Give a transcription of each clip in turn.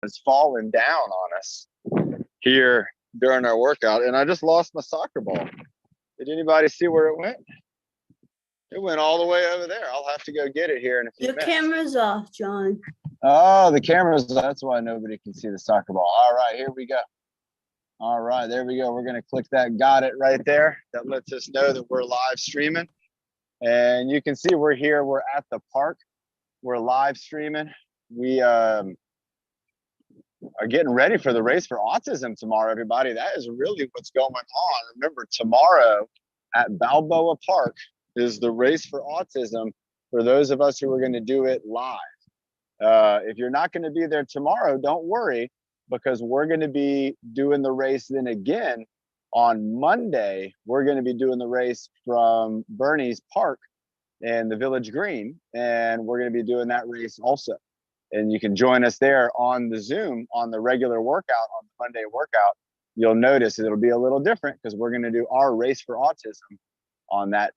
has fallen down on us here during our workout, and I just lost my soccer ball. Did anybody see where it went? It went all the way over there. I'll have to go get it here in a few minutes. Your camera's off, John. Oh, the camera's, that's why nobody can see the soccer ball. All right, here we go. All right, there we go. We're going to click that got it right there. That lets us know that we're live streaming. And you can see we're here. We're at the park. We're live streaming. We are getting ready for the race for autism tomorrow, everybody. That is really what's going on. Remember, tomorrow at Balboa Park is the race for autism for those of us who are going to do it live. If you're not going to be there tomorrow, don't worry, because we're going to be doing the race then again on Monday. We're going to be doing the race from Bernie's Park and the Village Green, and we're going to be doing that race also. And you can join us there on the Zoom on the regular workout, on the Monday workout. You'll notice it'll be a little different because we're going to do our race for autism on that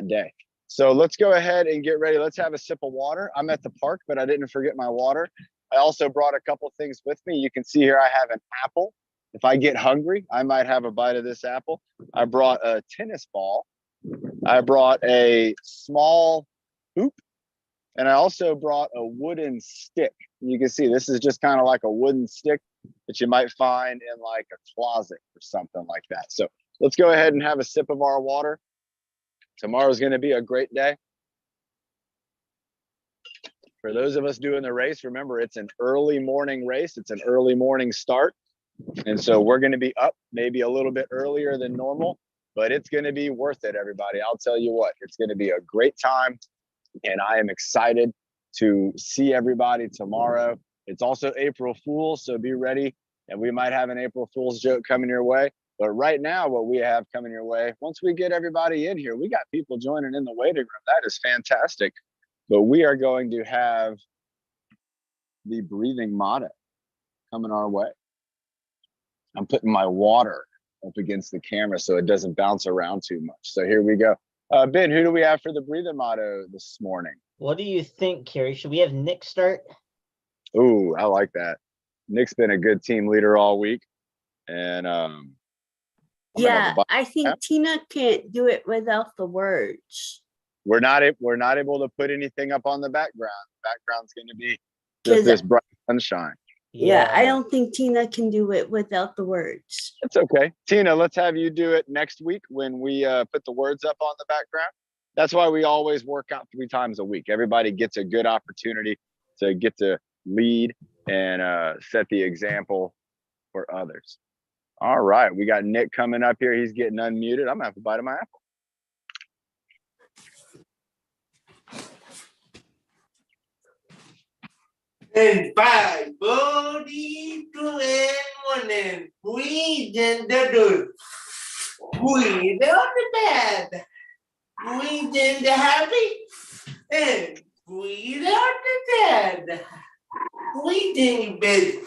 day. So let's go ahead and get ready. Let's have a sip of water. I'm at the park, but I didn't forget my water. I also brought a couple things with me. You can see here I have an apple. If I get hungry, I might have a bite of this apple. I brought a tennis ball. I brought a small hoop. And I also brought a wooden stick. You can see this is just kind of like a wooden stick that you might find in like a closet or something like that. So let's go ahead and have a sip of our water. Tomorrow's going to be a great day. For those of us doing the race, remember, it's an early morning race. It's an early morning start. And so we're going to be up maybe a little bit earlier than normal, but it's going to be worth it, everybody. I'll tell you what, it's going to be a great time. And I am excited to see everybody tomorrow. It's also April Fool's, so be ready. And we might have an April Fool's joke coming your way. But right now, what we have coming your way, once we get everybody in here, we got people joining in the waiting room. That is fantastic. But we are going to have the breathing motto coming our way. I'm putting my water up against the camera so it doesn't bounce around too much. So here we go. Ben, who do we have for the breathing motto this morning? What do you think, Carrie? Should we have Nick start? Ooh, I like that. Nick's been a good team leader all week. And yeah, I think Tina can't do it without the words. We're not able to put anything up on the background. The background's going to be just this bright sunshine. Yeah, I don't think Tina can do it without the words. It's okay. Tina, let's have you do it next week when we put the words up on the background. That's why we always work out 3 times a week. Everybody gets a good opportunity to get to lead and set the example for others. All right, we got Nick coming up here. He's getting unmuted. I'm going to have a bite of my apple. And 5, 4, 3, 2, and 1, and breathe in the dirt. Breathe out the bad. Breathe in the happy. And breathe out the sad. Breathe in bed.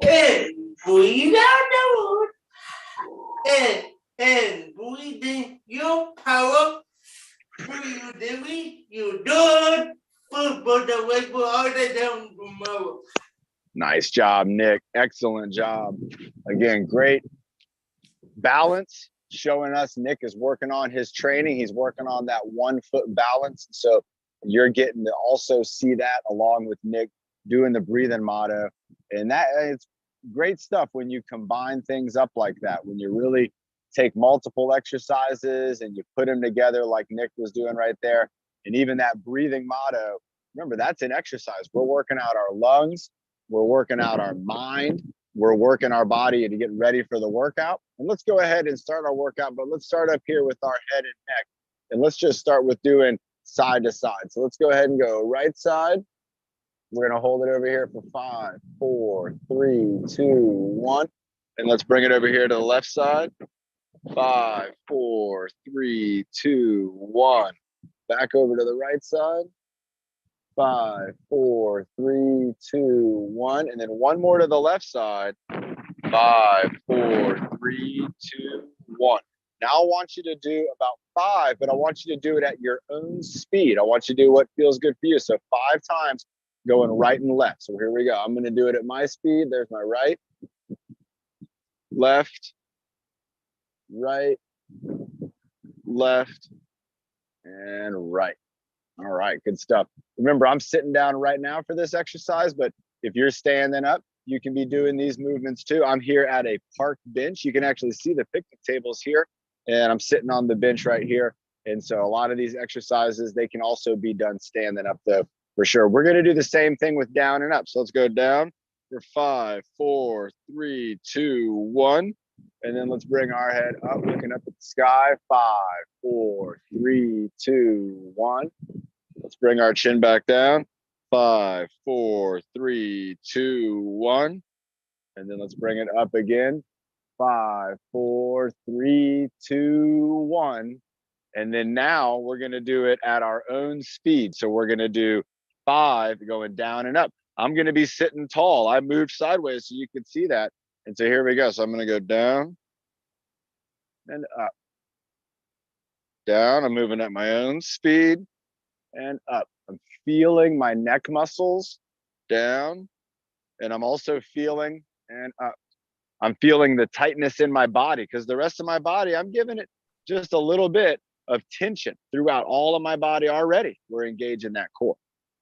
And breathe out the wood. And breathe in your power. Breathe in you do it. Nice job, Nick. Excellent job. Again, great balance showing us Nick is working on his training. He's working on that 1 foot balance. So you're getting to also see that along with Nick doing the breathing motto. And that it's great stuff when you combine things up like that, when you really take multiple exercises and you put them together like Nick was doing right there. And even that breathing motto, remember, that's an exercise. We're working out our lungs. We're working out our mind. We're working our body to get ready for the workout. And let's go ahead and start our workout, but let's start up here with our head and neck. And let's just start with doing side to side. So let's go ahead and go right side. We're going to hold it over here for 5, 4, 3, 2, 1. And let's bring it over here to the left side. 5, 4, 3, 2, 1. Back over to the right side. 5, 4, 3, 2, 1. And then one more to the left side. 5, 4, 3, 2, 1. Now I want you to do about 5, but I want you to do it at your own speed. I want you to do what feels good for you. So 5 times going right and left. So here we go. I'm going to do it at my speed. There's my right, left, right, left, and right. All right, good stuff. Remember, I'm sitting down right now for this exercise, but if you're standing up, you can be doing these movements too. I'm here at a park bench. You can actually see the picnic tables here, and I'm sitting on the bench right here. And so a lot of these exercises, they can also be done standing up though, for sure. We're going to do the same thing with down and up. So let's go down for 5, 4, 3, 2, 1. And then let's bring our head up, looking up at the sky. 5, 4, 3, 2, 1. Let's bring our chin back down. 5, 4, 3, 2, 1. And then let's bring it up again. 5, 4, 3, 2, 1. And then now we're going to do it at our own speed. So we're going to do 5 going down and up. I'm going to be sitting tall. I moved sideways so you can see that. And so here we go. So I'm going to go down and up. Down. I'm moving at my own speed and up. I'm feeling my neck muscles down, and I'm also feeling and up. I'm feeling the tightness in my body because the rest of my body, I'm giving it just a little bit of tension throughout all of my body already. We're engaging that core.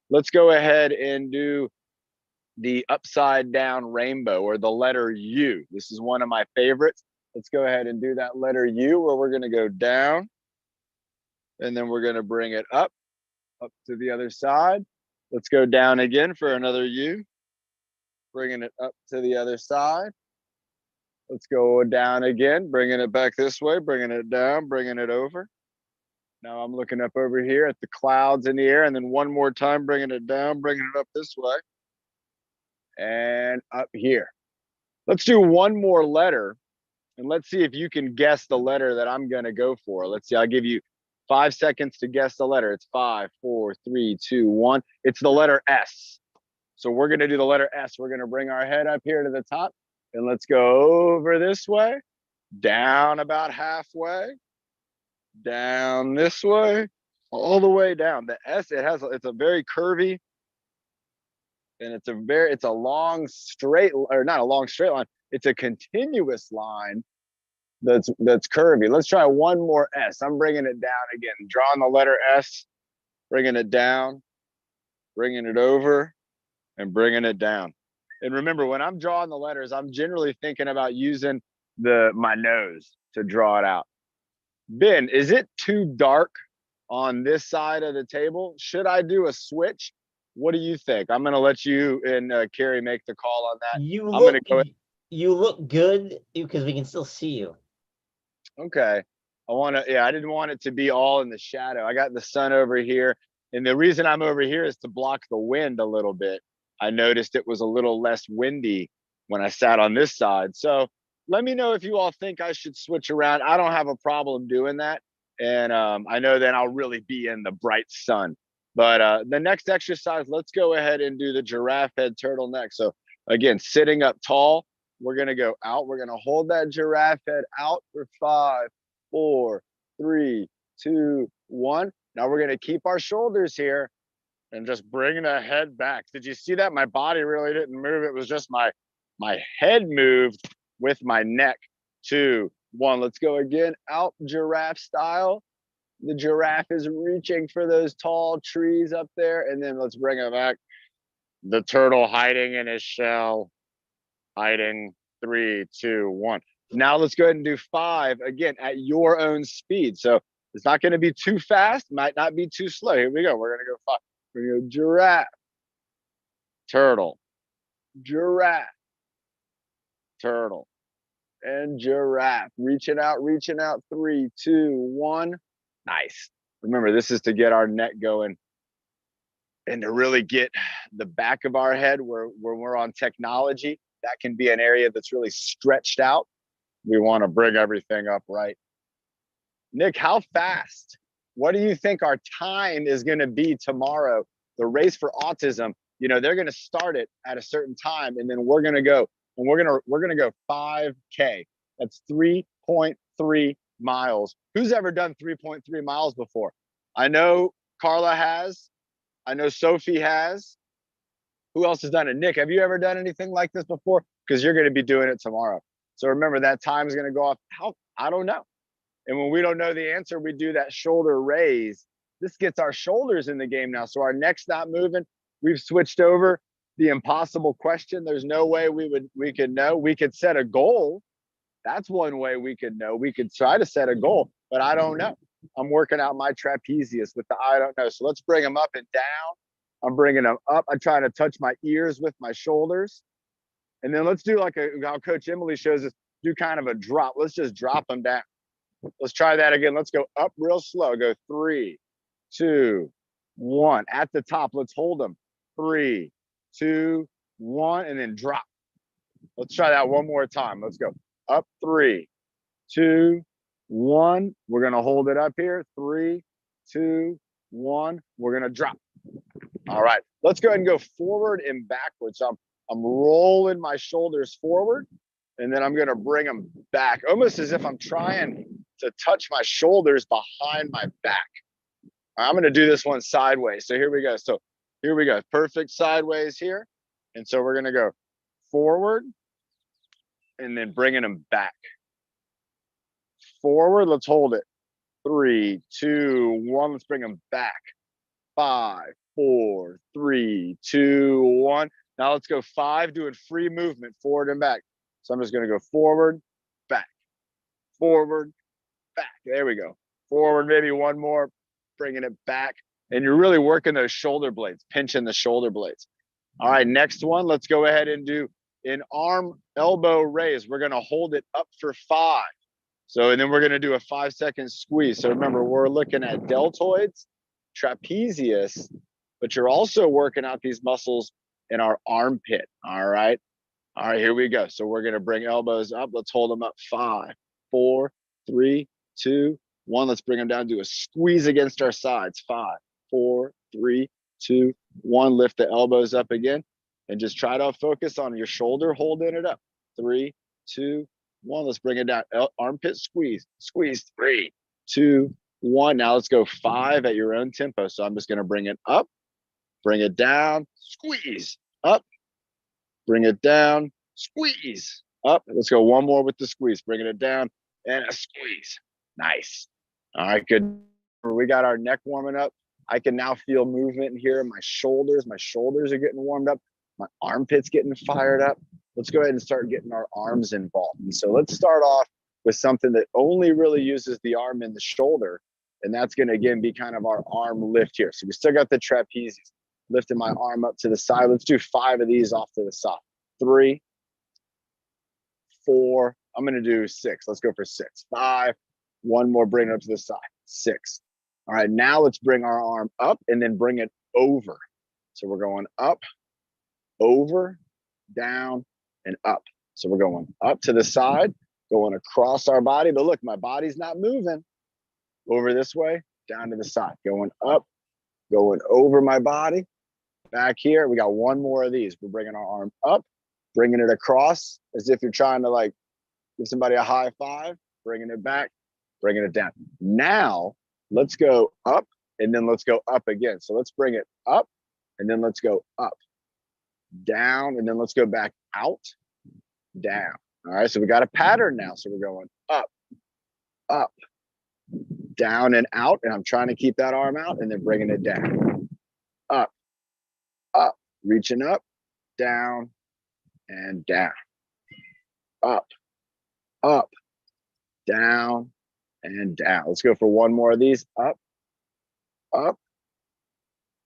Let's go ahead and do the upside down rainbow, or the letter U. This is one of my favorites. Let's go ahead and do that letter U, where we're going to go down, and then we're going to bring it up to the other side. Let's go down again for another U, bringing it up to the other side. Let's go down again, bringing it back this way, bringing it down, bringing it over. Now I'm looking up over here at the clouds in the air, and then one more time, bringing it down, bringing it up this way, and up here. Let's do one more letter, and let's see if you can guess the letter that I'm going to go for. Let's see. I'll give you 5 seconds to guess the letter. It's 5, 4, 3, 2, 1. It's the letter S. So we're going to do the letter S. We're going to bring our head up here to the top, and let's go over this way, down about halfway, down this way, all the way down. The S, it's a very curvy, and it's a long straight, or not a long straight line. It's a continuous line that's curvy. Let's try one more S. I'm bringing it down again, drawing the letter S, bringing it down, bringing it over, and bringing it down. And remember, when I'm drawing the letters, I'm generally thinking about using my nose to draw it out. Ben, is it too dark on this side of the table? Should I do a switch? What do you think? I'm going to let you and Carrie make the call on that. You look good because we can still see you. Okay. I didn't want it to be all in the shadow. I got the sun over here. And the reason I'm over here is to block the wind a little bit. I noticed it was a little less windy when I sat on this side. So let me know if you all think I should switch around. I don't have a problem doing that. And I know then I'll really be in the bright sun. But the next exercise, let's go ahead and do the giraffe head turtleneck. So again, sitting up tall, we're going to go out. We're going to hold that giraffe head out for 5, 4, 3, 2, 1. Now we're going to keep our shoulders here and just bring the head back. Did you see that? My body really didn't move. It was just my head moved with my neck. 2, 1. Let's go again. Out giraffe style. The giraffe is reaching for those tall trees up there. And then let's bring it back. The turtle hiding in his shell. Hiding. 3, 2, 1. Now let's go ahead and do 5 again at your own speed. So it's not going to be too fast, might not be too slow. Here we go. We're going to go 5. We're going to go giraffe, turtle, giraffe, turtle, and giraffe. Reaching out. 3, 2, 1. Nice. Remember, this is to get our neck going and to really get the back of our head where we're on technology. That can be an area that's really stretched out. We want to bring everything up right. Nick, how fast? What do you think our time is going to be tomorrow? The race for autism, they're going to start it at a certain time, and then we're going to go, and we're going to go 5K. That's 3.3 miles. Who's ever done 3.3 miles before? I know Carla has. I know Sophie has. Who else has done it? Nick, have you ever done anything like this before? Because you're going to be doing it tomorrow. So remember, that time is going to go off. How? I don't know. And when we don't know the answer, we do that shoulder raise. This gets our shoulders in the game now. So our neck's not moving. We've switched over the impossible question. There's no way we could know. We could set a goal. That's one way we could know. We could try to set a goal, but I don't know. I'm working out my trapezius with the I don't know. So let's bring them up and down. I'm bringing them up. I'm trying to touch my ears with my shoulders. And then let's do like how Coach Emily shows us, do kind of a drop. Let's just drop them down. Let's try that again. Let's go up real slow. Go 3, 2, 1. At the top, let's hold them. 3, 2, 1, and then drop. Let's try that one more time. Let's go up 3, 2, 1. We're going to hold it up here. 3, 2, 1. We're going to drop. All right. Let's go ahead and go forward and backwards. So I'm rolling my shoulders forward, and then I'm going to bring them back, almost as if I'm trying to touch my shoulders behind my back. I'm going to do this one sideways. So here we go. So here we go. Perfect sideways here. And so we're going to go forward and then bringing them back. Forward. Let's hold it. 3, 2, 1. Let's bring them back. 5, 4, 3, 2, 1. Now let's go 5, doing free movement forward and back. So I'm just going to go forward, back, forward, back. There we go. Forward, maybe one more, bringing it back. And you're really working those shoulder blades, pinching the shoulder blades. All right, next one, let's go ahead and do an arm elbow raise. We're going to hold it up for 5. So, and then we're going to do a 5-second squeeze. So remember, we're looking at deltoids, trapezius, but you're also working out these muscles in our armpit. All right. All right, here we go. So we're going to bring elbows up. Let's hold them up. 5, 4, 3, 2, 1. Let's bring them down. Do a squeeze against our sides. 5, 4, 3, 2, 1. Lift the elbows up again and just try to focus on your shoulder, holding it up. 3, 2, 1. Let's bring it down. Armpit squeeze. Squeeze. 3, 2, 1. Now let's go 5 at your own tempo. So I'm just going to bring it up, bring it down, squeeze, up, bring it down, squeeze, up. Let's go one more with the squeeze, bringing it down and a squeeze. Nice. All right, good. We got our neck warming up. I can now feel movement here in my shoulders. My shoulders are getting warmed up. My armpits getting fired up. Let's go ahead and start getting our arms involved. And so let's start off with something that only really uses the arm and the shoulder. And that's going to, again, be kind of our arm lift here. So we still got the trapezius, lifting my arm up to the side. Let's do 5 of these off to the side. 3, 4. I'm going to do 6. Let's go for 6. 5. One more, bring it up to the side. 6. All right, now let's bring our arm up and then bring it over. So we're going up, over, down, and up. So we're going up to the side, going across our body. But look, my body's not moving. Over this way, down to the side. Going up, going over my body. Back here, we got one more of these. We're bringing our arm up, bringing it across as if you're trying to like give somebody a high five, bringing it back, bringing it down. Now, let's go up and then let's go up again. So let's bring it up and then let's go up, down, and then let's go back out, down. All right, so we got a pattern now. So we're going up, up, down and out. And I'm trying to keep that arm out and then bringing it down, up, up, reaching up, down, and down, up, up, down, and down. Let's go for one more of these. Up, up,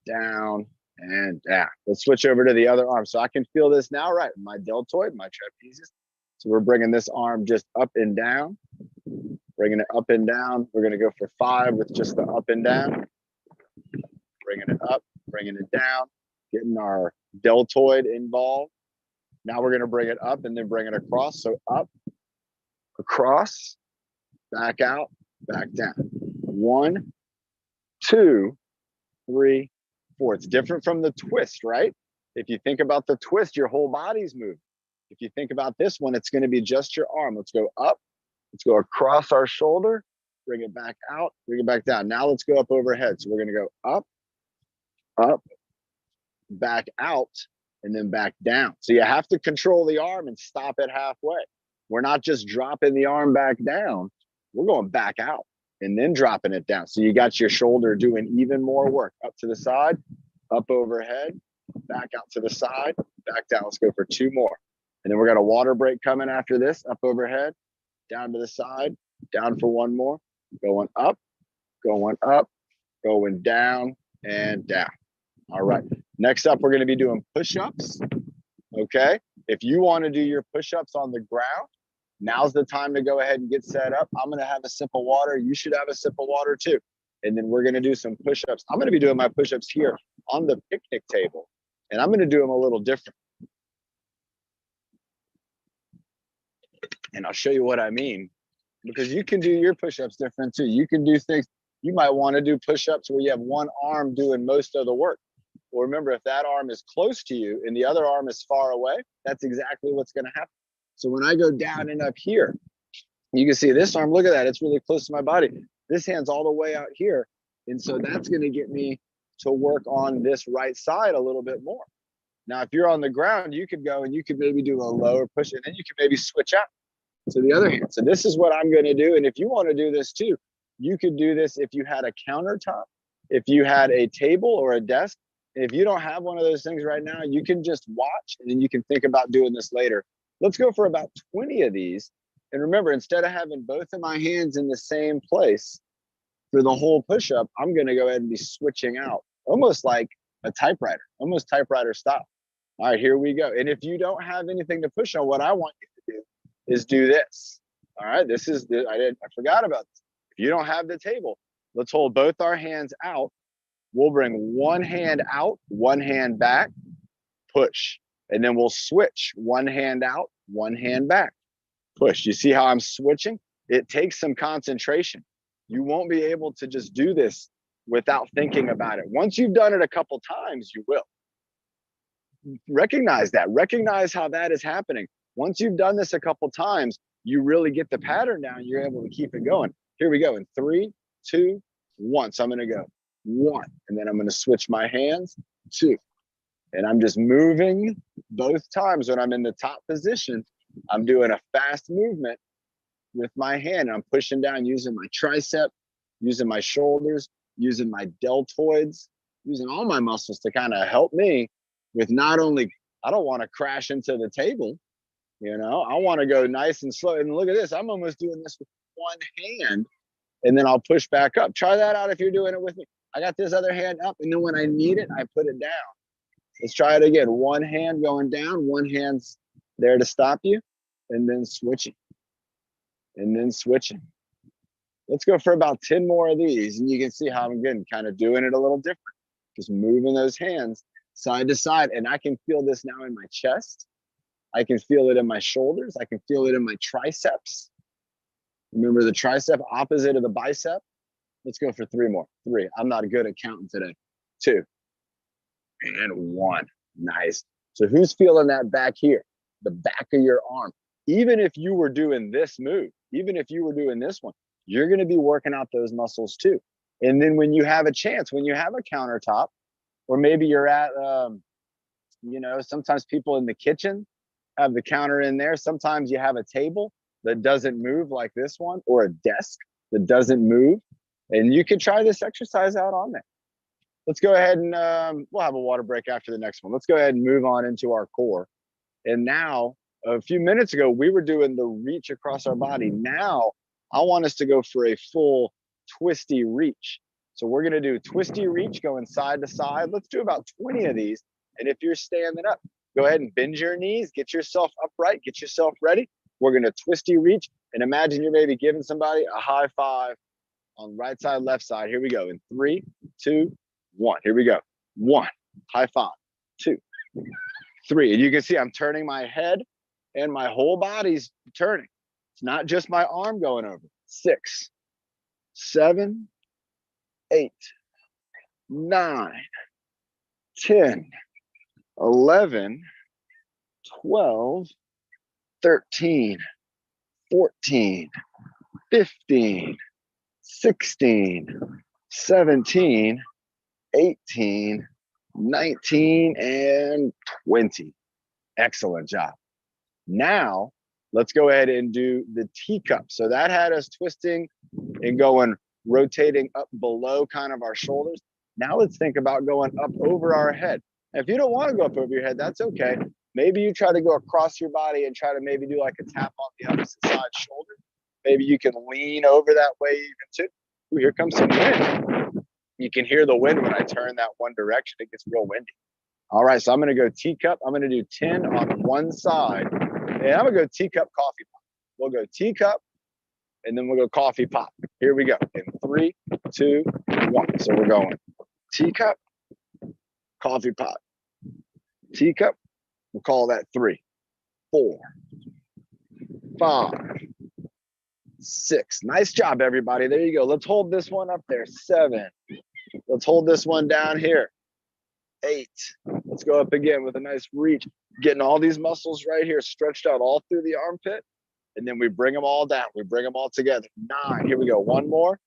down, and down. Let's switch over to the other arm. So I can feel this now, right? My deltoid, my trapezius. So we're bringing this arm just up and down, bringing it up and down. We're going to go for 5 with just the up and down, bringing it up, bringing it down, getting our deltoid involved. Now we're going to bring it up and then bring it across. So up, across, back out, back down. 1, 2, 3, 4. It's different from the twist, right? If you think about the twist, your whole body's moving. If you think about this one, it's going to be just your arm. Let's go up. Let's go across our shoulder, bring it back out, bring it back down. Now let's go up overhead. So we're going to go up, up, back out, and then back down. So you have to control the arm and stop it halfway. We're not just dropping the arm back down. We're going back out and then dropping it down. So you got your shoulder doing even more work. Up to the side, up overhead, back out to the side, back down. Let's go for 2 more. And then we're got a water break coming after this. Up overhead, down to the side, down for 1 more. Going up, going down, and down. All right. Next up, we're going to be doing push-ups. Okay. If you want to do your push-ups on the ground, now's the time to go ahead and get set up. I'm going to have a sip of water. You should have a sip of water too. And then we're going to do some push-ups. I'm going to be doing my push-ups here on the picnic table. And I'm going to do them a little different. And I'll show you what I mean. Because you can do your push-ups different too. You can do things. You might want to do push-ups where you have one arm doing most of the work. Well, remember, if that arm is close to you and the other arm is far away, that's exactly what's going to happen. So when I go down and up here, you can see this arm, look at that. It's really close to my body. This hand's all the way out here. And so that's going to get me to work on this right side a little bit more. Now, if you're on the ground, you could go and you could maybe do a lower push and then you can maybe switch out to the other hand. So this is what I'm going to do. And if you want to do this too, you could do this if you had a countertop, if you had a table or a desk. If you don't have one of those things right now, you can just watch and then you can think about doing this later. Let's go for about 20 of these. And remember, instead of having both of my hands in the same place for the whole push-up, I'm going to go ahead and be switching out, almost like a typewriter, almost typewriter style. All right, here we go. And if you don't have anything to push on, what I want you to do is do this. All right, this is the, I forgot about this. If you don't have the table, let's hold both our hands out. We'll bring one hand out, one hand back, push. And then we'll switch one hand out, one hand back, push. You see how I'm switching? It takes some concentration. You won't be able to just do this without thinking about it. Once you've done it a couple times, you will. Recognize that. Recognize how that is happening. Once you've done this a couple times, you really get the pattern down. You're able to keep it going. Here we go in 3, 2, 1. So I'm going to go 1, and then I'm going to switch my hands, 2. And I'm just moving both times. When I'm in the top position, I'm doing a fast movement with my hand. I'm pushing down using my tricep, using my shoulders, using my deltoids, using all my muscles to kind of help me with not only, I don't want to crash into the table, you know, I want to go nice and slow. And look at this, I'm almost doing this with one hand, and then I'll push back up. Try that out if you're doing it with me. I got this other hand up, and then when I need it, I put it down. Let's try it again. One hand going down, one hand's there to stop you, and then switching, and then switching. Let's go for about 10 more of these, and you can see how I'm getting kind of doing it a little different. Just moving those hands side to side, and I can feel this now in my chest. I can feel it in my shoulders. I can feel it in my triceps. Remember the tricep opposite of the bicep? Let's go for 3 more. 3. I'm not good at counting today. 2 and 1. Nice. So who's feeling that back here? The back of your arm. Even if you were doing this move, even if you were doing this one, you're going to be working out those muscles too. And then when you have a chance, when you have a countertop, or maybe you're at, you know, sometimes people in the kitchen have the counter in there. Sometimes you have a table that doesn't move like this one, or a desk that doesn't move. And you can try this exercise out on there. Let's go ahead and we'll have a water break after the next one. Let's go ahead and move on into our core. And now, a few minutes ago, we were doing the reach across our body. Now, I want us to go for a full twisty reach. So we're gonna do twisty reach going side to side. Let's do about 20 of these. And if you're standing up, go ahead and bend your knees, get yourself upright, get yourself ready. We're gonna twisty reach, and imagine you're maybe giving somebody a high five on right side, left side. Here we go in 3, 2, 1. Here we go. 1, high five, 2, 3. And you can see I'm turning my head and my whole body's turning. It's not just my arm going over. 6, 7, 8, 9, 10, 11, 12, 13, 14, 15, 16, 17, 18, 19 and 20. Excellent job. Now, let's go ahead and do the teacup. So that had us twisting and going, rotating up below kind of our shoulders. Now let's think about going up over our head. And if you don't want to go up over your head, that's okay. Maybe you try to go across your body and try to maybe do like a tap on the opposite side shoulder. Maybe you can lean over that way even too. Ooh, here comes some wind. You can hear the wind when I turn that one direction. It gets real windy. All right, so I'm going to go teacup. I'm going to do 10 on one side. And I'm going to go teacup, coffee pot. We'll go teacup, and then we'll go coffee pot. Here we go. In 3, 2, 1. So we're going teacup, coffee pot. Teacup, we'll call that 3, 4, 5, 6. Nice job, everybody. There you go. Let's hold this one up there. 7. Let's hold this one down here. 8. Let's go up again with a nice reach. Getting all these muscles right here stretched out all through the armpit. And then we bring them all down. We bring them all together. 9. Here we go. One more.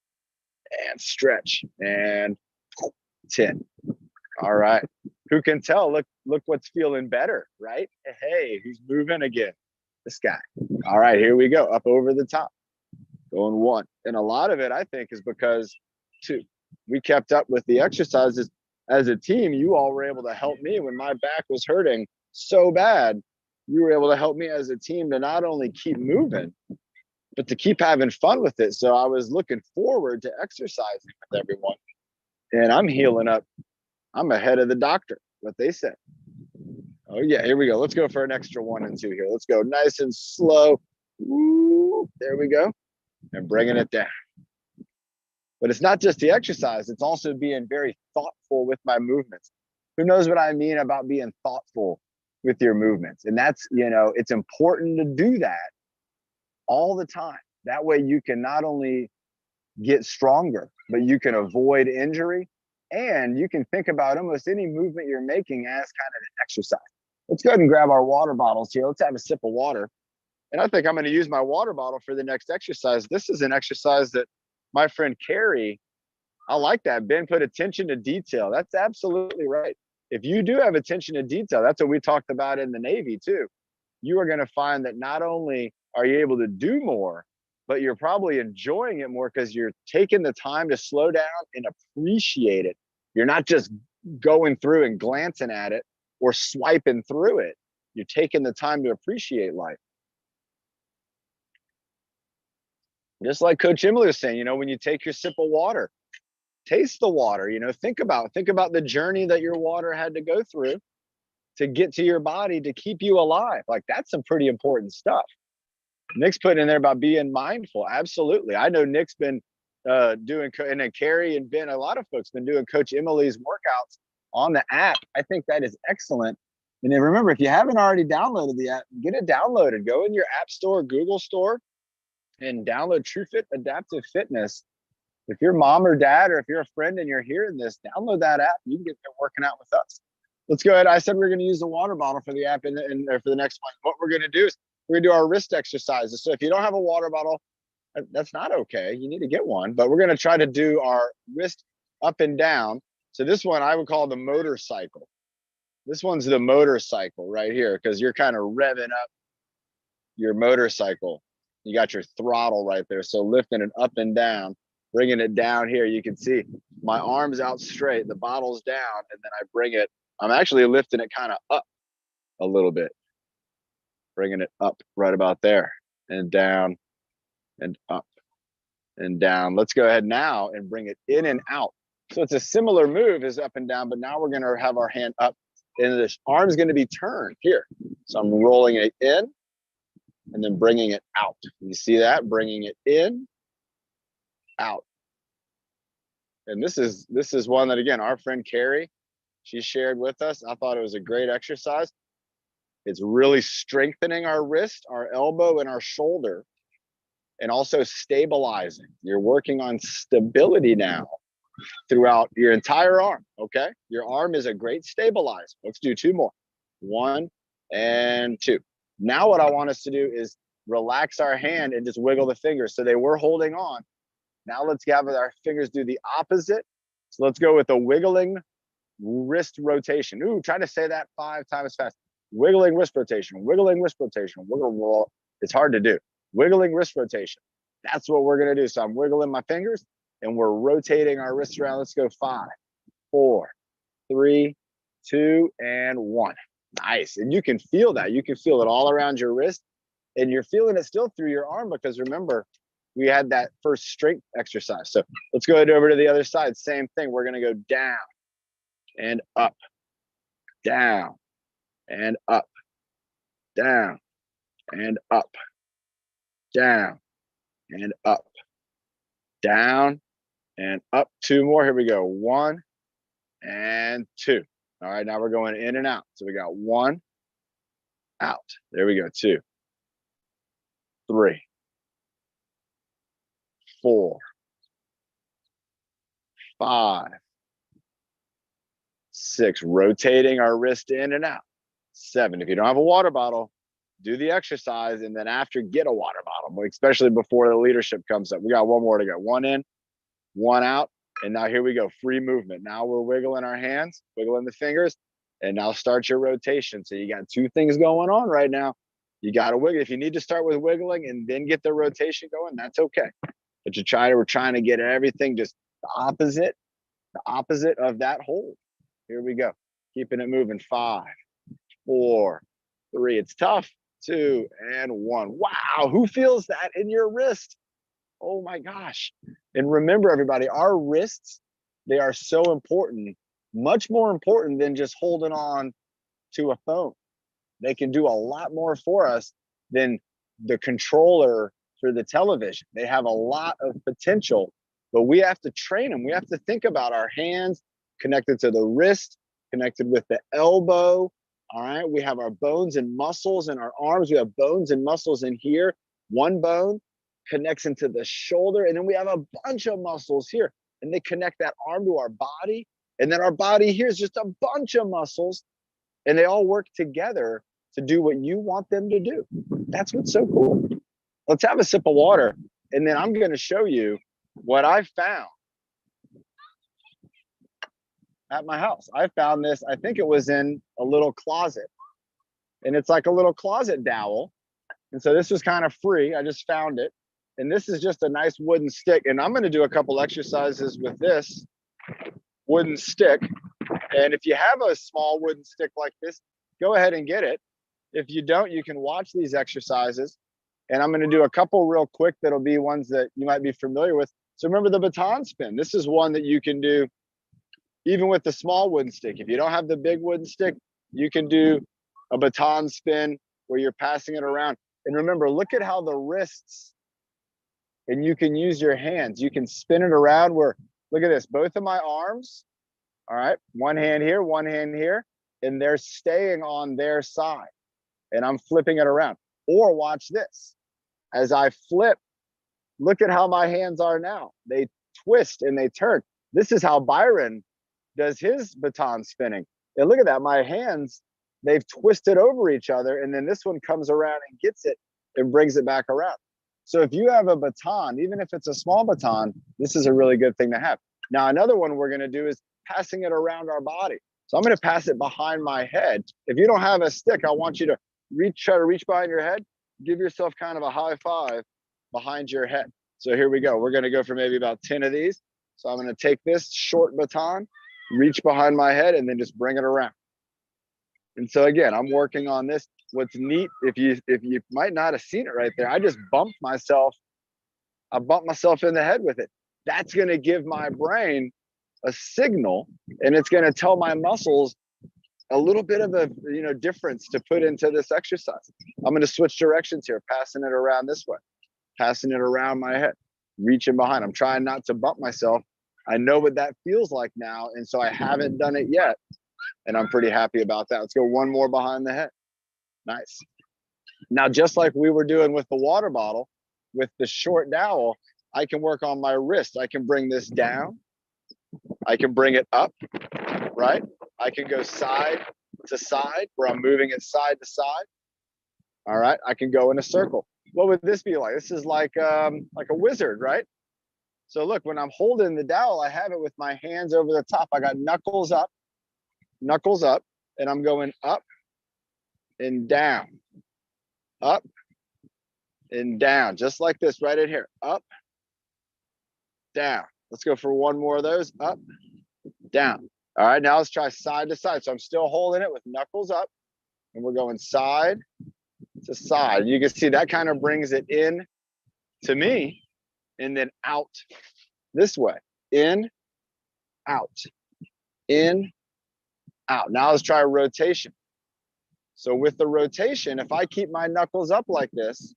And stretch. And 10. All right. Who can tell? Look what's feeling better, right? Hey, who's moving again? This guy. All right, here we go. Up over the top. Going 1. And a lot of it, I think, is because 2. We kept up with the exercises as a team. You all were able to help me when my back was hurting so bad. You were able to help me as a team to not only keep moving, but to keep having fun with it. So I was looking forward to exercising with everyone. And I'm healing up. I'm ahead of the doctor, what they said. Oh yeah, here we go. Let's go for an extra 1 and 2 here. Let's go nice and slow. Woo, there we go. And bringing it down. But it's not just the exercise, it's also being very thoughtful with my movements. Who knows what I mean about being thoughtful with your movements? And that's, it's important to do that all the time. That way you can not only get stronger, but you can avoid injury, and you can think about almost any movement you're making as kind of an exercise. Let's go ahead and grab our water bottles here. Let's have a sip of water. And I think I'm going to use my water bottle for the next exercise. This is an exercise that my friend Carrie, I like that. Ben put attention to detail. That's absolutely right. If you do have attention to detail, that's what we talked about in the Navy too. You are going to find that not only are you able to do more, but you're probably enjoying it more because you're taking the time to slow down and appreciate it. You're not just going through and glancing at it or swiping through it. You're taking the time to appreciate life. Just like Coach Emily was saying, when you take your sip of water, taste the water, think about the journey that your water had to go through to get to your body to keep you alive. Like, that's some pretty important stuff. Nick's putting in there about being mindful. Absolutely. I know Nick's been doing, and then Carrie and Ben, a lot of folks been doing Coach Emily's workouts on the app. I think that is excellent. And then remember, if you haven't already downloaded the app, get it downloaded. Go in your app store, Google store, and download TruFit Adaptive Fitness. If you're mom or dad, or if you're a friend and you're hearing this, download that app. You can get there working out with us. Let's go ahead. I said we're going to use the water bottle for the app and for the next one. What we're going to do is we're going to do our wrist exercises. So if you don't have a water bottle, that's not okay. You need to get one. But we're going to try to do our wrist up and down. So this one I would call the motorcycle. This one's the motorcycle right here, because you're kind of revving up your motorcycle. You got your throttle right there. So lifting it up and down, bringing it down here. You can see my arms out straight, the bottle's down, and then I bring it. I'm actually lifting it kind of up a little bit, bringing it up right about there, and down and up and down. Let's go ahead now and bring it in and out. So it's a similar move as up and down, but now we're going to have our hand up, and this arm's going to be turned here. So I'm rolling it in and then bringing it out. You see that? Bringing it in, out. And this is one that, again, our friend Carrie, she shared with us. I thought it was a great exercise. It's really strengthening our wrist, our elbow, and our shoulder, and also stabilizing. You're working on stability now throughout your entire arm, okay? Your arm is a great stabilizer. Let's do 2 more. 1 and 2. Now what I want us to do is relax our hand and just wiggle the fingers. So they were holding on. Now let's have our fingers do the opposite. So let's go with a wiggling wrist rotation. Ooh, try to say that 5 times fast. Wiggling wrist rotation, wiggling wrist rotation, wiggle. It's hard to do. Wiggling wrist rotation. That's what we're gonna do. So I'm wiggling my fingers and we're rotating our wrists around. Let's go 5, 4, 3, 2, and 1. Nice. And you can feel that. You can feel it all around your wrist, and you're feeling it still through your arm because remember, we had that first strength exercise. So let's go ahead over to the other side. Same thing. We're gonna go down and up, down and up, down and up, down and up, down and up. 2 more. Here we go. 1 and 2. All right, now we're going in and out. So we got 1, out. There we go. 2, 3, 4, 5, 6. Rotating our wrist in and out. 7. If you don't have a water bottle, do the exercise, and then after, get a water bottle, especially before the leadership comes up. We got 1 more to go. 1 in, 1 out. And now here we go, free movement. Now we're wiggling our hands, wiggling the fingers, and now start your rotation. So you got 2 things going on right now. You got to wiggle. If you need to start with wiggling and then get the rotation going, that's okay. But we're trying to get everything just the opposite of that hold. Here we go, keeping it moving. 5, 4, 3. It's tough. 2 and 1. Wow, who feels that in your wrist? Oh my gosh. And remember, everybody, our wrists, they are so important, much more important than just holding on to a phone. They can do a lot more for us than the controller for the television. They have a lot of potential, but we have to train them. We have to think about our hands connected to the wrist, connected with the elbow. All right, we have our bones and muscles in our arms. We have bones and muscles in here. One bone connects into the shoulder, and then we have a bunch of muscles here, and they connect that arm to our body, and then our body here is just a bunch of muscles, and they all work together to do what you want them to do. That's what's so cool. Let's have a sip of water, and then I'm going to show you what I found at my house. I found this, I think it was in a little closet, and it's like a little closet dowel. And so this was kind of free. I just found it. And this is just a nice wooden stick. And I'm going to do a couple exercises with this wooden stick. And if you have a small wooden stick like this, go ahead and get it. If you don't, you can watch these exercises. And I'm going to do a couple real quick that'll be ones that you might be familiar with. So remember the baton spin. This is one that you can do even with the small wooden stick. If you don't have the big wooden stick, you can do a baton spin where you're passing it around. And remember, look at how the wrists, and you can use your hands. You can spin it around where, look at this, both of my arms, all right, one hand here, and they're staying on their side. And I'm flipping it around. Or watch this. As I flip, look at how my hands are now. They twist and they turn. This is how Byron does his baton spinning. And look at that, my hands, they've twisted over each other, and then this one comes around and gets it and brings it back around. So if you have a baton, even if it's a small baton, this is a really good thing to have. Now, another one we're going to do is passing it around our body. So I'm going to pass it behind my head. If you don't have a stick, I want you to try to reach behind your head, give yourself kind of a high five behind your head. So here we go. We're going to go for maybe about 10 of these. So I'm going to take this short baton, reach behind my head, and then just bring it around. And so again, I'm working on this. What's neat, if you might not have seen it right there, I just bumped myself. I bumped myself in the head with it. That's going to give my brain a signal, and it's going to tell my muscles a little bit of a difference to put into this exercise. I'm going to switch directions here, passing it around this way, passing it around my head, reaching behind. I'm trying not to bump myself. I know what that feels like now, and so I haven't done it yet, and I'm pretty happy about that. Let's go one more behind the head. Nice. Now, just like we were doing with the water bottle, with the short dowel, I can work on my wrist. I can bring this down. I can bring it up, right? I can go side to side where I'm moving it side to side. All right. I can go in a circle. What would this be like? This is like a wizard, right? So look, when I'm holding the dowel, I have it with my hands over the top. I got knuckles up knuckles up, and I'm going up and down, up and down, just like this right in here, up, down. Let's go for one more of those, up, down. All right, now let's try side to side. So I'm still holding it with knuckles up, and we're going side to side. You can see that kind of brings it in to me, and then out this way, in, out, in, out. Now let's try a rotation. So with the rotation, if I keep my knuckles up like this,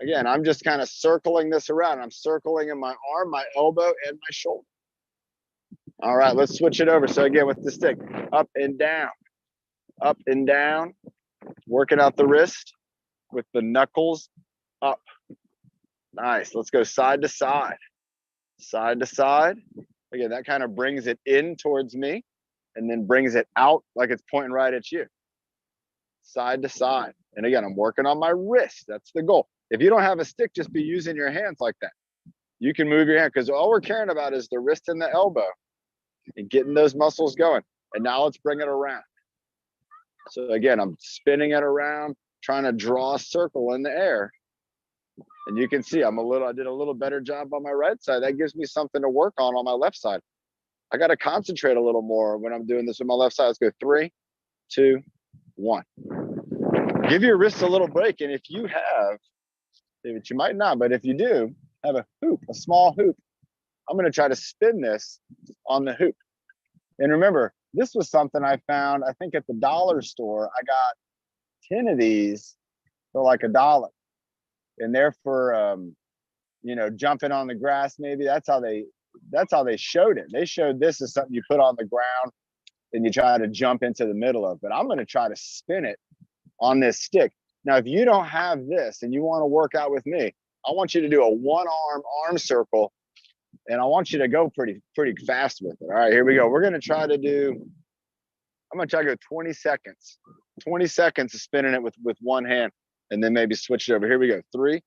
again, I'm just kind of circling this around. I'm circling in my arm, my elbow, and my shoulder. All right, let's switch it over. So again, with the stick, up and down, working out the wrist with the knuckles up. Nice. Let's go side to side, side to side. Again, that kind of brings it in towards me and then brings it out like it's pointing right at you. Side to side. And again, I'm working on my wrist. That's the goal. If you don't have a stick, just be using your hands like that. You can move your hand because all we're caring about is the wrist and the elbow and getting those muscles going. And now let's bring it around. So again, I'm spinning it around, trying to draw a circle in the air. And you can see I did a little better job on my right side. That gives me something to work on my left side. I got to concentrate a little more when I'm doing this with my left side. Let's go 3, 2, 1. Give your wrists a little break. And if you have, which you might not, but if you do have a hoop, a small hoop, I'm going to try to spin this on the hoop. And remember, this was something I found, I think at the dollar store. I got 10 of these for like $1. And they're for, jumping on the grass, maybe. That's how they showed it. They showed this as something you put on the ground and you try to jump into the middle of. But I'm going to try to spin it on this stick. Now, if you don't have this and you want to work out with me, I want you to do a arm circle, and I want you to go pretty fast with it. All right, here we go. I'm going to try to go 20 seconds. 20 seconds of spinning it with one hand, and then maybe switch it over. Here we go. 3.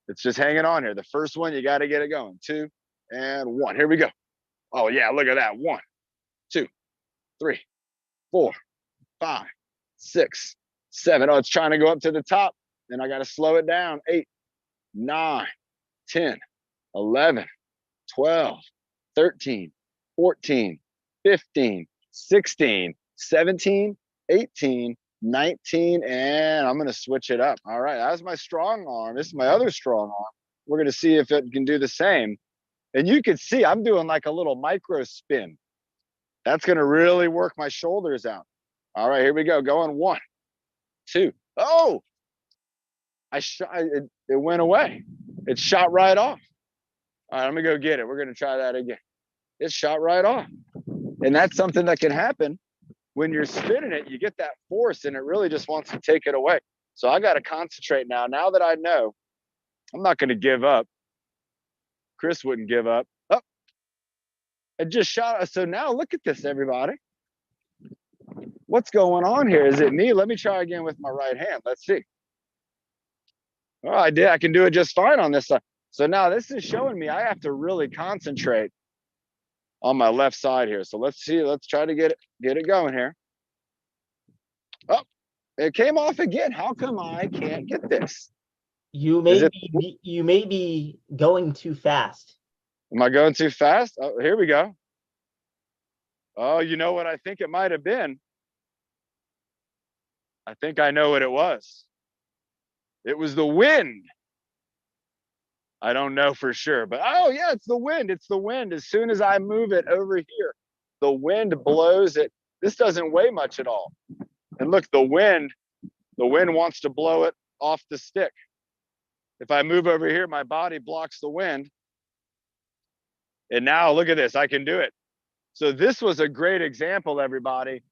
It's just hanging on here. The first one, you got to get it going. 2 and 1. Here we go. Oh, yeah, look at that. 1, 2, 3, 4, 5, 6, 7. Oh, it's trying to go up to the top. Then I got to slow it down. 8, 9, 10, 11, 12, 13, 14, 15, 16, 17, 18, 19, and I'm going to switch it up. All right, that's my strong arm. This is my other strong arm. We're going to see if it can do the same. And you can see I'm doing like a little micro spin. That's going to really work my shoulders out. All right, here we go. Going 1, 2. Oh, it went away. It shot right off. All right, I'm going to go get it. We're going to try that again. It shot right off. And that's something that can happen when you're spinning it. You get that force and it really just wants to take it away. So I got to concentrate now. Now that I know, I'm not going to give up. Chris wouldn't give up. Oh, it just shot. So now look at this, everybody. What's going on here? Is it me? Let me try again with my right hand. Let's see. Oh, I did. I can do it just fine on this side. So now this is showing me I have to really concentrate on my left side here. So let's see. Let's try to get it going here. Oh, it came off again. How come I can't get this? You may be going too fast. Am I going too fast? Oh, here we go. Oh, you know what I think it might have been? I think I know what it was. It was the wind. I don't know for sure, but oh yeah, it's the wind. It's the wind. As soon as I move it over here, the wind blows it. This doesn't weigh much at all. And look, the wind wants to blow it off the stick. If I move over here, my body blocks the wind. And now look at this, I can do it. So this was a great example, everybody,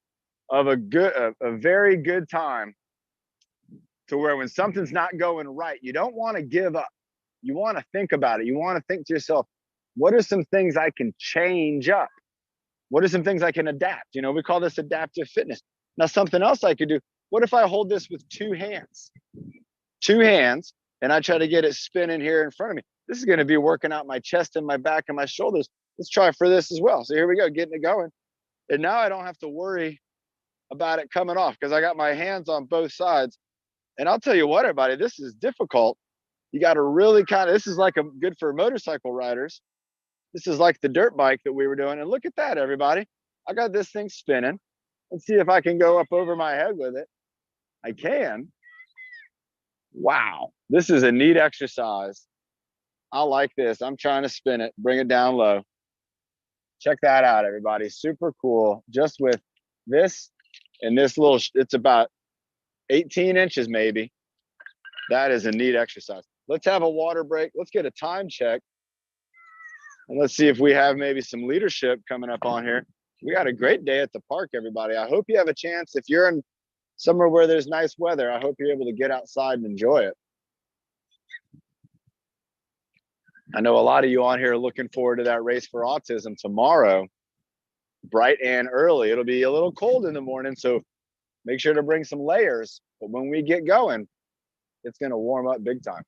of a very good time to where when something's not going right, you don't want to give up. You want to think about it. You want to think to yourself, what are some things I can change up? What are some things I can adapt? We call this adaptive fitness. Now, something else I could do. What if I hold this with 2 hands? 2 hands, and I try to get it spinning here in front of me. This is going to be working out my chest and my back and my shoulders. Let's try for this as well. So here we go, getting it going. And now I don't have to worry about it coming off because I got my hands on both sides. And I'll tell you what, everybody, this is difficult. You got to really this is like good for motorcycle riders. This is like the dirt bike that we were doing. And look at that, everybody. I got this thing spinning. Let's see if I can go up over my head with it. I can. Wow. This is a neat exercise. I like this. I'm trying to spin it, bring it down low. Check that out, everybody. Super cool. Just with this and this little, it's about 18 inches maybe. That is a neat exercise. Let's have a water break. Let's get a time check. And let's see if we have maybe some leadership coming up on here. We got a great day at the park, everybody. I hope you have a chance. If you're in somewhere where there's nice weather, I hope you're able to get outside and enjoy it. I know a lot of you on here are looking forward to that race for autism tomorrow, bright and early. It'll be a little cold in the morning, so make sure to bring some layers. But when we get going, it's going to warm up big time.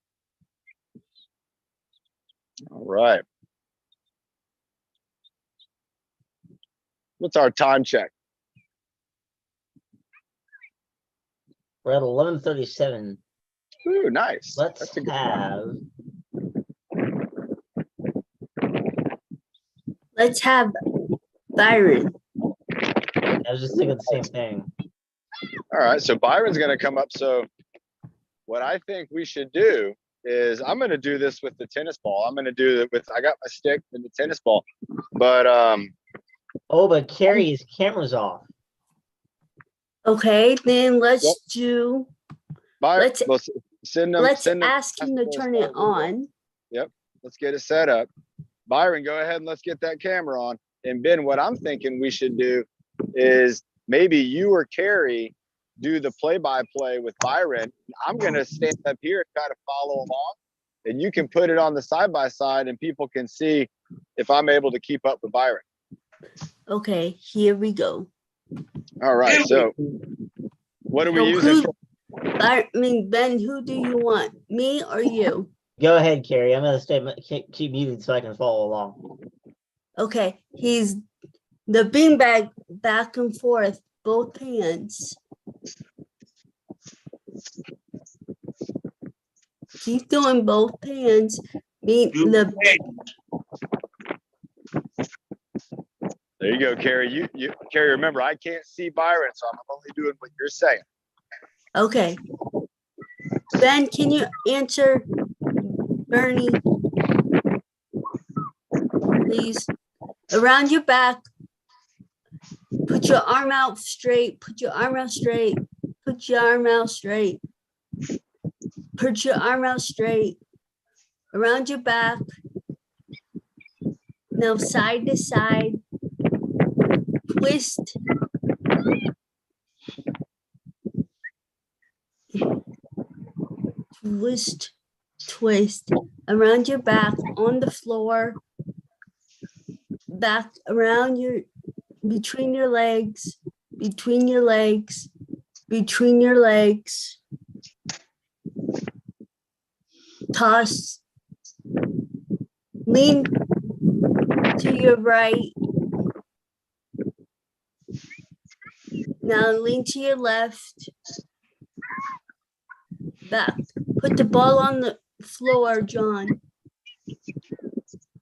All right. What's our time check? We're at 11:37. Ooh, nice. Let's have Byron. I was just thinking the same thing. All right, so Byron's going to come up. So what I think we should do is I'm going to do this with the tennis ball. I'm going to do it with, I got my stick and the tennis ball, but oh, but Carrie's camera's off. Okay, then let's do. Byron, let's ask him to turn it on. Yep, let's get it set up. Byron, go ahead and let's get that camera on. And Ben, what I'm thinking we should do is maybe you or Carrie do the play-by-play with Byron. I'm going to stand up here and try to follow along. And you can put it on the side-by-side and people can see if I'm able to keep up with Byron. Okay, here we go. All right, so what are we using? Ben, who do you want? Me or you? Go ahead, Carrie. I'm going to keep muted so I can follow along. Okay, he's the beanbag back and forth, both hands. Keep doing both hands. There you go, Carrie. Carrie, remember, I can't see Byron, so I'm only doing what you're saying. Okay. Ben, can you answer Bernie? Please. Around your back. Put your arm out straight. Put your arm out straight. Put your arm out straight. Put your arm out straight. Around your back. Now side to side. Twist. Twist. Twist. Around your back on the floor. Back around your, between your legs, between your legs, between your legs. Toss. Lean to your right. Now lean to your left. Back. Put the ball on the floor, John.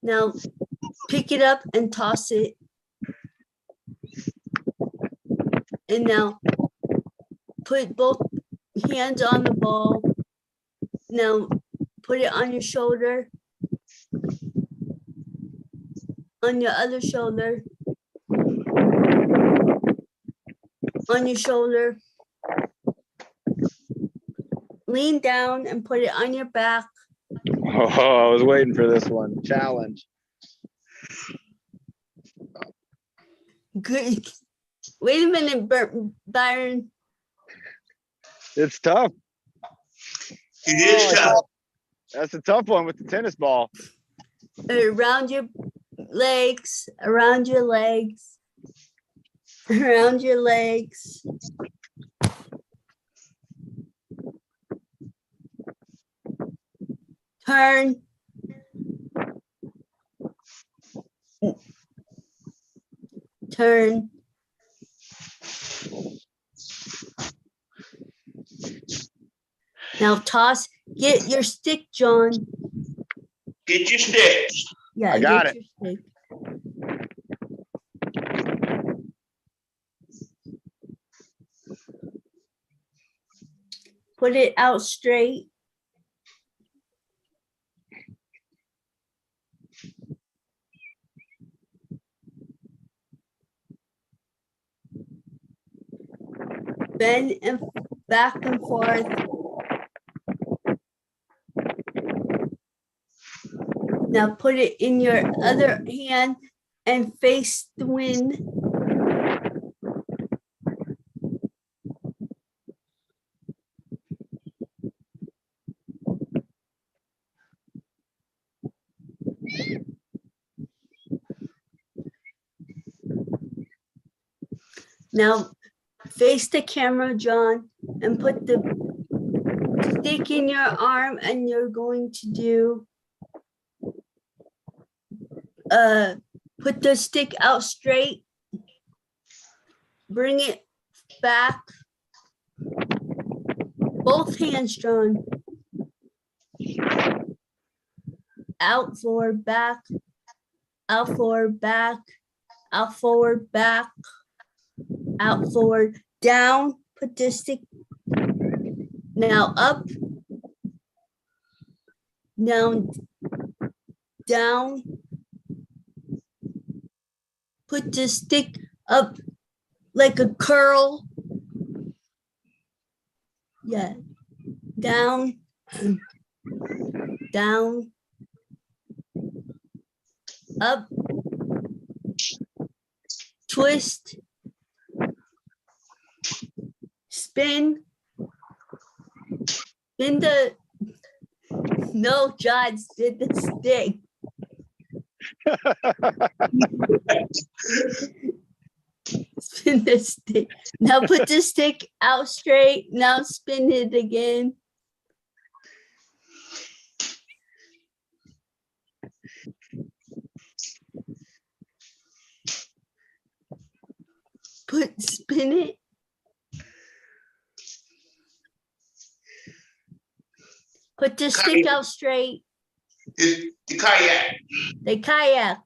Now pick it up and toss it. And now put both hands on the ball. Now put it on your shoulder. On your other shoulder. On your shoulder. Lean down and put it on your back. Oh, I was waiting for this one. Challenge. Good. Wait a minute, Byron. It's tough. It is tough. That's a tough one with the tennis ball. Around your legs, around your legs, around your legs. Turn. Turn. Now toss, get your stick, John. Get your sticks. Yeah, I got get your stick. Put it out straight. Bend and back and forth. Now put it in your other hand and face the wind. Now face the camera, John, and put the stick in your arm, and you're going to do put the stick out straight, bring it back, both hands, John, out, forward, back, out, forward, back, out, forward, back, out, forward, down, put the stick now up, down, down, put the stick up like a curl. Yeah, down, down, up, twist, spin, spin the, no, John, spin the stick. Spin the stick. Now put the stick out straight. Now spin it again. Spin it. Put the stick out straight. It's the kayak. They kayaked.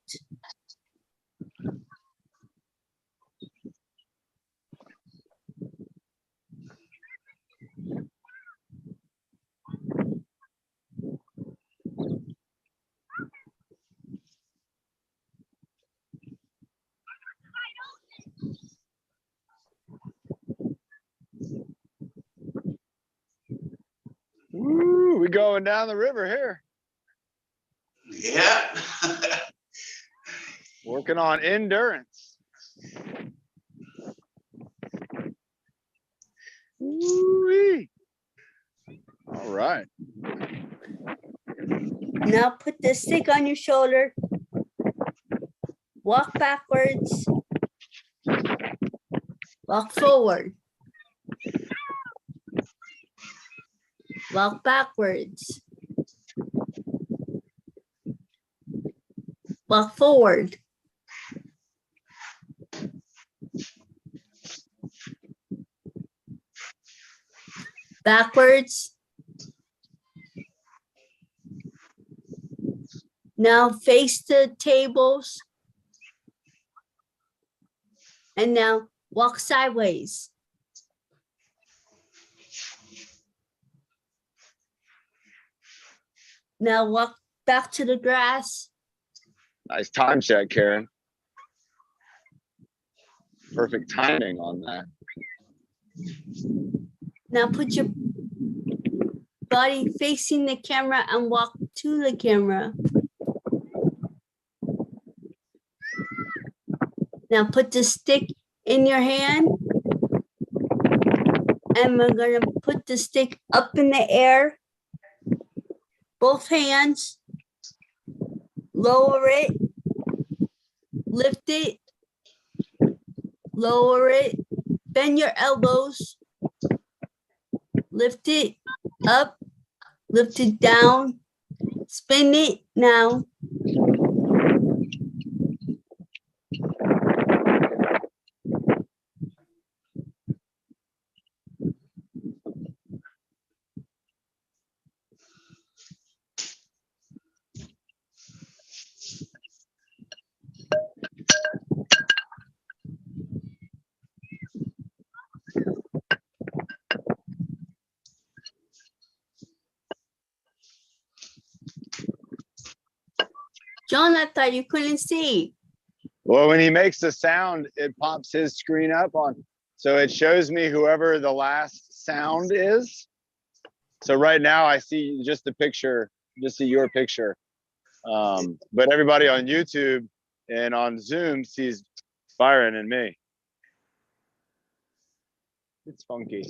Woo, we going down the river here. Yeah. Working on endurance. Woo-wee. All right. Now put the stick on your shoulder. Walk backwards. Walk forward. Walk backwards. Walk forward. Backwards. Now face the tables. And now walk sideways. Now walk back to the grass. Nice time check, Karen. Perfect timing on that. Now put your body facing the camera and walk to the camera. Now put the stick in your hand. And we're gonna put the stick up in the air. Both hands. Lower it. Lift it. Lower it. Bend your elbows. Lift it up. Lift it down. Spin it now. John, I thought you couldn't see. Well, when he makes the sound, it pops his screen up on. So it shows me whoever the last sound is. So right now I see just the picture, just see your picture. But everybody on YouTube and on Zoom sees Byron and me. It's funky.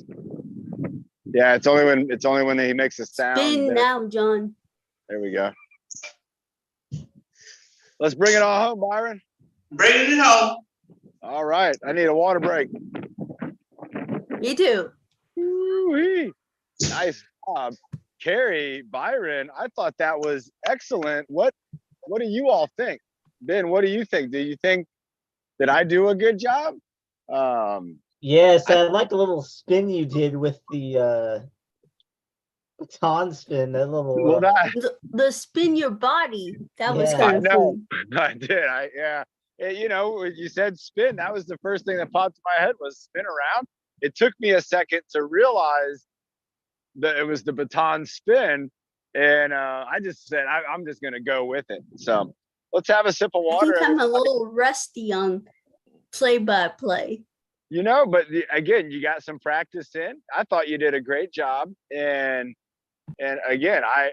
Yeah, it's only when he makes a sound. Spin now, John. There we go. Let's bring it all home, Byron. Bring it home. All right. I need a water break. Me too. Woo-wee. Nice job. Carrie, Byron, I thought that was excellent. What do you all think? Ben, what do you think? Do you think that I do a good job? Yes, I like the little spin you did with the baton spin. That little. Well, The spin your body. That was Yeah. kind I of know. fun. I did. Yeah. You know, when you said spin, that was the first thing that popped in my head was spin around. It took me a second to realize that it was the baton spin. And I just said, I'm just going to go with it. So let's have a sip of I water. think I'm a everybody. little rusty on play-by-play. You know, but again, you got some practice in. I thought you did a great job. And again, I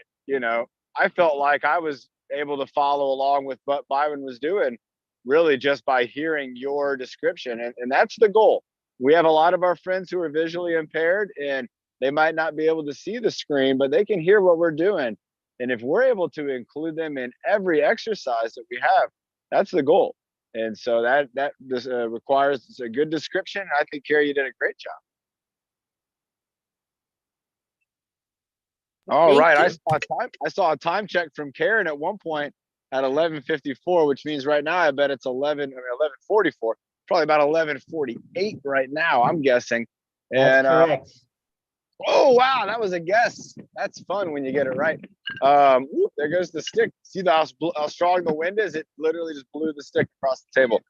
felt like I was able to follow along with what Byron was doing really just by hearing your description. And that's the goal. We have a lot of our friends who are visually impaired and they might not be able to see the screen, but they can hear what we're doing. And if we're able to include them in every exercise that we have, that's the goal. And so that requires a good description. I think, Carrie, you did a great job. All Thank right, you. I saw a time check from Karen at one point at 11:54, which means right now I bet it's 11:44, probably about 11:48 right now, I'm guessing. That's And correct. oh wow, that was a guess. That's fun when you get it right. Whoop, there goes the stick. See how strong the wind is? It literally just blew the stick across the table.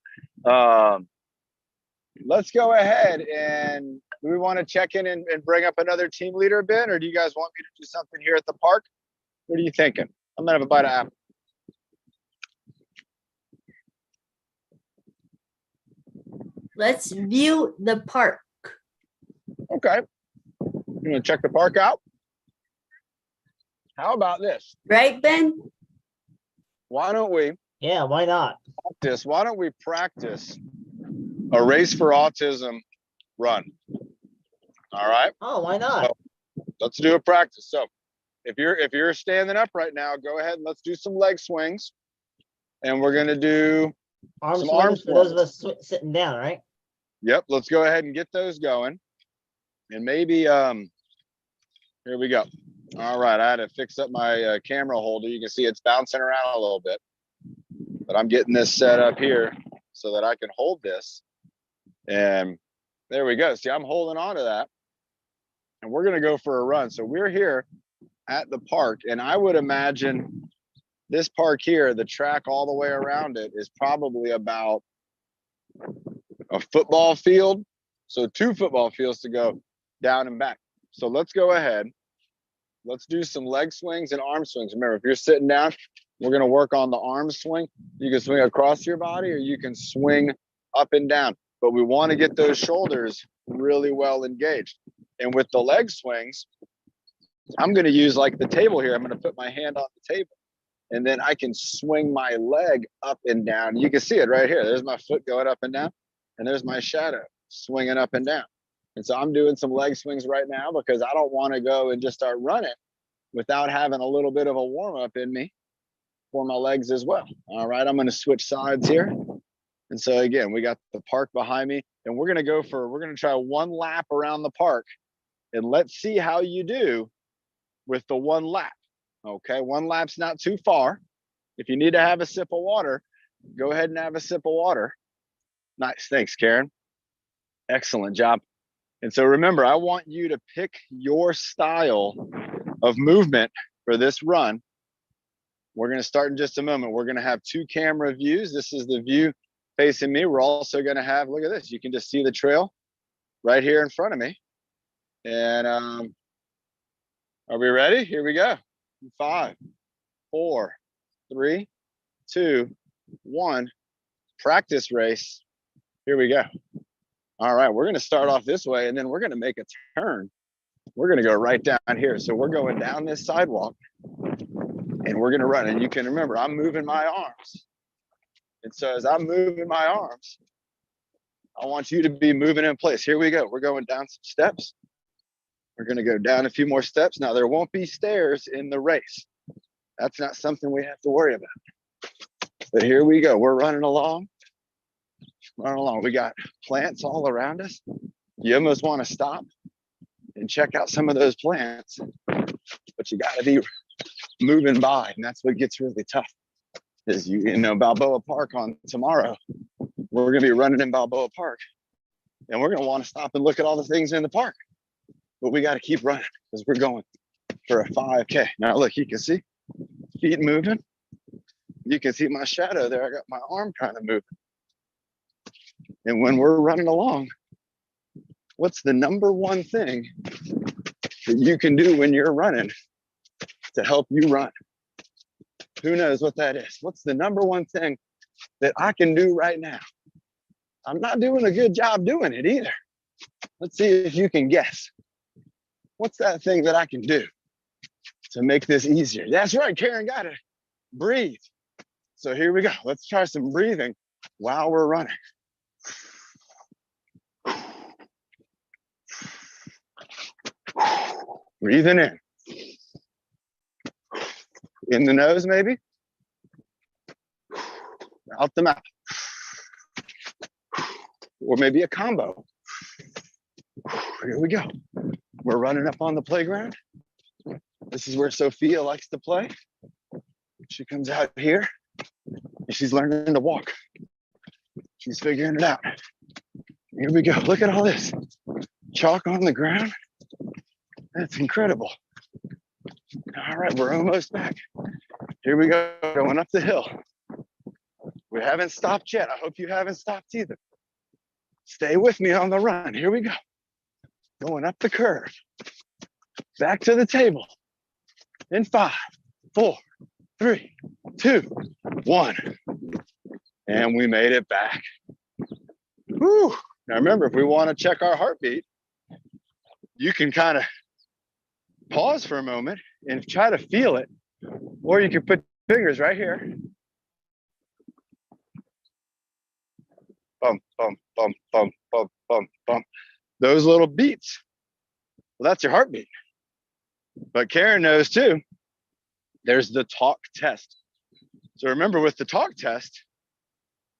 Let's go ahead and do we want to check in and bring up another team leader, Ben, or do you guys want me to do something here at the park? What are you thinking? I'm gonna have a bite of apple. Let's view the park. Okay. You gonna check the park out? How about this? Right, Ben? Why don't we Yeah, why not? practice? Why don't we practice a race for autism run? All right. Oh, why not? Let's do a practice. So if you're standing up right now, go ahead and let's do some leg swings. And we're gonna do Arm some swings arm for those of swings. us sitting down, right? Yep, let's go ahead and get those going. And maybe here we go. All right, I had to fix up my camera holder. You can see it's bouncing around a little bit, but I'm getting this set up here so that I can hold this. And there we go. See, I'm holding on to that. And we're gonna go for a run. So we're here at the park, and I would imagine this park here, the track all the way around it is probably about a football field. So 2 football fields to go down and back. So let's go ahead. Let's do some leg swings and arm swings. Remember, if you're sitting down, we're gonna work on the arm swing. You can swing across your body or you can swing up and down, but we wanna get those shoulders really well engaged. And with the leg swings, I'm gonna use like the table here. I'm gonna put my hand on the table and then I can swing my leg up and down. You can see it right here. There's my foot going up and down and there's my shadow swinging up and down. And so I'm doing some leg swings right now because I don't want to go and just start running without having a little bit of a warm up in me for my legs as well. All right, I'm going to switch sides here. And so again, we got the park behind me and we're going to try one lap around the park and let's see how you do with the one lap. Okay, one lap's not too far. If you need to have a sip of water, go ahead and have a sip of water. Nice, thanks, Karen. Excellent job. And so remember, I want you to pick your style of movement for this run. We're going to start in just a moment. We're going to have 2 camera views. This is the view facing me. We're also going to have, look at this. You can just see the trail right here in front of me. And are we ready? Here we go. 5, 4, 3, 2, 1. Practice race. Here we go. All right, we're going to start off this way, and then we're going to make a turn. We're going to go right down here. So we're going down this sidewalk, and we're going to run. And you can remember, I'm moving my arms. And so as I'm moving my arms, I want you to be moving in place. Here we go. We're going down some steps. We're going to go down a few more steps. Now, there won't be stairs in the race. That's not something we have to worry about. But here we go. We're running along. We got plants all around us. You almost want to stop and check out some of those plants, but you got to be moving by, and that's what gets really tough. Is you know Balboa Park on tomorrow, we're going to be running in Balboa Park, and we're going to want to stop and look at all the things in the park, but we got to keep running because we're going for a 5K. Now look, you can see feet moving. You can see my shadow there. I got my arm kind of moving. And when we're running along, what's the number one thing that you can do when you're running to help you run? Who knows what that is? What's the number one thing that I can do right now? I'm not doing a good job doing it either. Let's see if you can guess. What's that thing that I can do to make this easier? That's right, Karen got it. Breathe. So here we go. Let's try some breathing while we're running. Breathing in. In the nose, maybe. Out the mouth. Or maybe a combo. Here we go. We're running up on the playground. This is where Sophia likes to play. She comes out here. And she's learning to walk. She's figuring it out. Here we go. Look at all this. Chalk on the ground. That's incredible. All right, we're almost back. Here we go, going up the hill. We haven't stopped yet. I hope you haven't stopped either. Stay with me on the run. Here we go. Going up the curve. Back to the table. In 5, 4, 3, 2, 1. And we made it back. Whew. Now remember, if we want to check our heartbeat, you can kind of pause for a moment and try to feel it, or you can put fingers right here. Bump, bump, bump, bump, bump, bump, bump. Those little beats. Well, that's your heartbeat. But Karen knows too, there's the talk test. So remember with the talk test,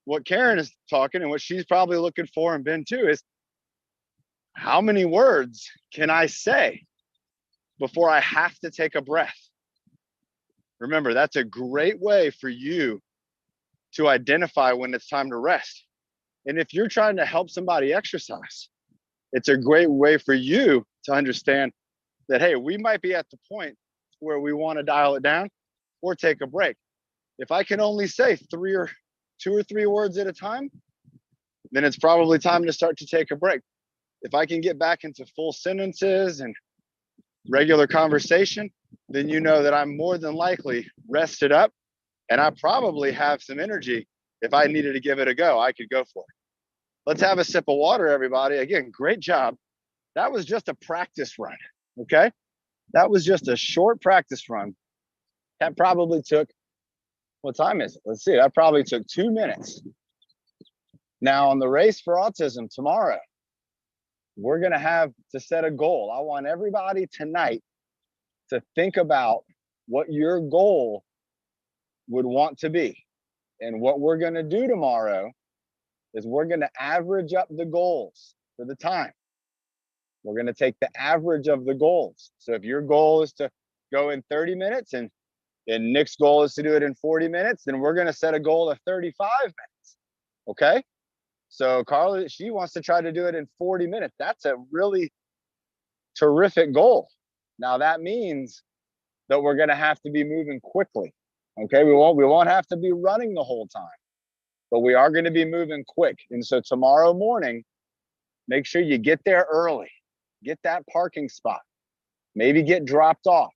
what Karen is talking and what she's probably looking for and been too is how many words can I say before I have to take a breath? Remember, that's a great way for you to identify when it's time to rest. And if you're trying to help somebody exercise, it's a great way for you to understand that, hey, we might be at the point where we want to dial it down or take a break. If I can only say 2 or 3 words at a time, then it's probably time to start to take a break. If I can get back into full sentences and regular conversation, then you know that I'm more than likely rested up and I probably have some energy. If I needed to give it a go, I could go for it. Let's have a sip of water, everybody. Again, great job. That was just a practice run, okay? That was just a short practice run. That probably took, what time is it? Let's see, that probably took 2 minutes. Now on the Race for Autism tomorrow, we're gonna have to set a goal. I want everybody tonight to think about what your goal would want to be. And what we're gonna do tomorrow is we're gonna average up the goals for the time. We're gonna take the average of the goals. So if your goal is to go in 30 minutes and Nick's goal is to do it in 40 minutes, then we're gonna set a goal of 35 minutes, okay? So Carla, she wants to try to do it in 40 minutes. That's a really terrific goal. Now that means that we're gonna have to be moving quickly, okay? We won't have to be running the whole time, but we are gonna be moving quick. And so tomorrow morning, make sure you get there early, get that parking spot, maybe get dropped off.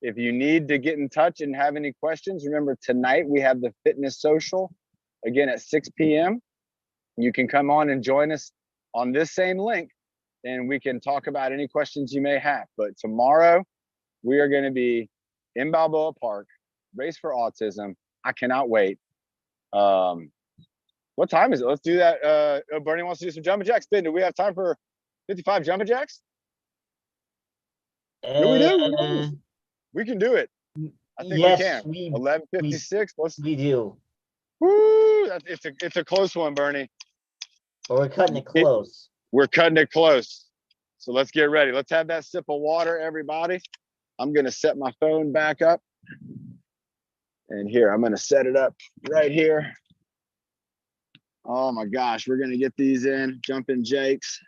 If you need to get in touch and have any questions, remember tonight we have the fitness social again at 6 p.m. You can come on and join us on this same link and we can talk about any questions you may have. But tomorrow we are going to be in Balboa Park, Race for Autism. I cannot wait. What time is it? Let's do that. Bernie wants to do some jumping jacks. Ben, do we have time for 55 jumping jacks? No, we do. We can do it. I think yes, we can. 11:56. We do. Woo! It's a close one, Bernie. But we're cutting it close. We're cutting it close. So let's get ready. Let's have that sip of water, everybody. I'm gonna set my phone back up. And here, I'm gonna set it up right here. Oh my gosh, we're gonna get these in, jumping jakes.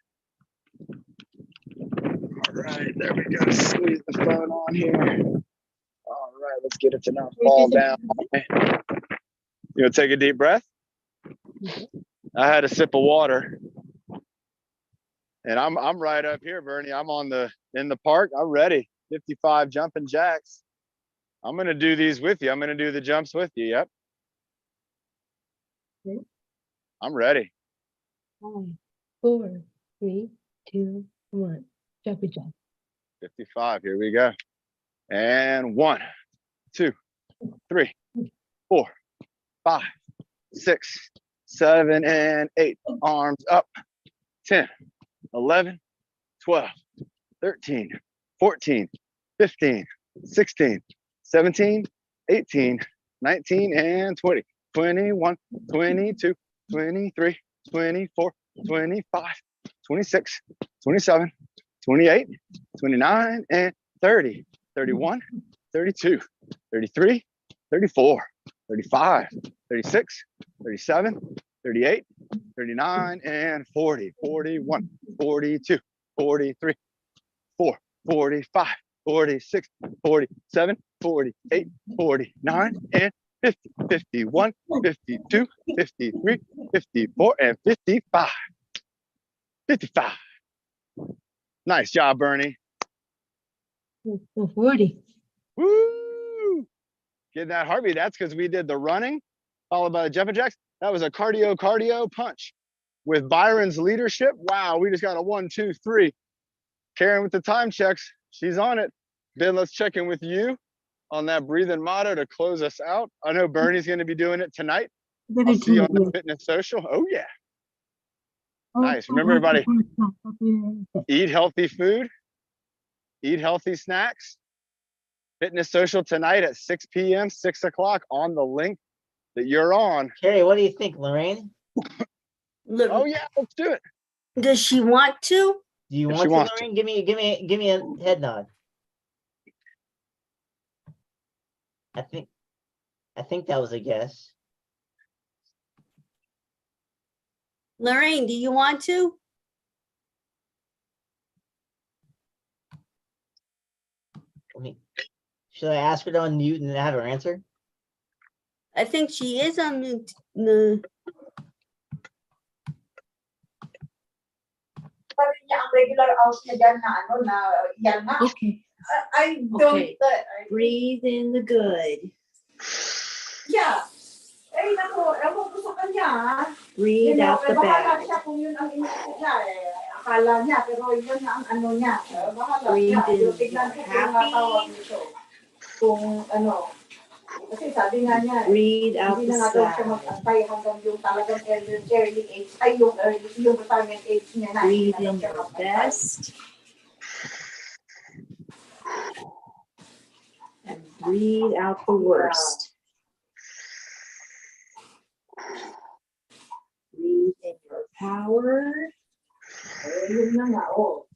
All right, there we go. Squeeze the phone on here. All right, let's get it to not fall down. You know, take a deep breath. I had a sip of water. And I'm right up here, Bernie. I'm in the park. I'm ready. 55 jumping jacks. I'm gonna do these with you. I'm gonna do the jumps with you. Yep. Okay. I'm ready. 5, 4, 3, 2, 1. Jumpy jump. 55. Here we go. And 1, 2, 3, 4, 5, 6, 7, and 8. Arms up. 10, 11, 12, 13, 14, 15, 16, 17, 18, 19, and 20, 21, 22, 23, 24, 25, 26, 27, 28, 29, and 30, 31, 32, 33, 34, 35, 36, 37, 38, 39, and 40, 41, 42, 43, 4, 45, 46, 47, 48, 49, and 50, 51, 52, 53, 54, and 55. 55. Nice job, Bernie. 40. Woo! Getting that heartbeat. That's because we did the running, followed by the jumping jacks. That was a cardio punch with Byron's leadership. Wow, we just got a 1, 2, 3. Karen with the time checks. She's on it. Ben, let's check in with you on that breathing motto to close us out. I know Bernie's going to be doing it tonight. I'll see you on the fitness social. Oh, yeah. Nice. Remember, everybody, eat healthy food, eat healthy snacks. Fitness social tonight at 6 p.m., 6 o'clock on the link that you're on. Carrie, what do you think, Lorraine? Look, Oh, yeah, let's do it. does she want to? Do you If want she to, wants Lorraine? Give me a head nod. I think that was a guess. Lorraine, do you want to? Should I ask her to unmute and have her answer? I think she is on the Parang niya ang regular hours niya dyan na ano na yan na. Okay. I don't, Okay. Breathe in the good. yeah. Eh, naku, ewan ko sa kanya. Breathe out the bahala bad. siya kung yun ang inisip niya. Akala niya, pero yun ang ano niya. Bahala Breathe niya. in. Yung tignan ko kung natawag nito. Kung ano. Kasi sabi nga niya, Breathe out hindi the na nga daw siya sad. mag-antay hanggang yung talagang early age. Ay, yung retirement age niya na. Breathe Hindi na in daw siya your mag-antay. best. And breathe out the worst. Breathe in your power. Eh, yun na nga, oh.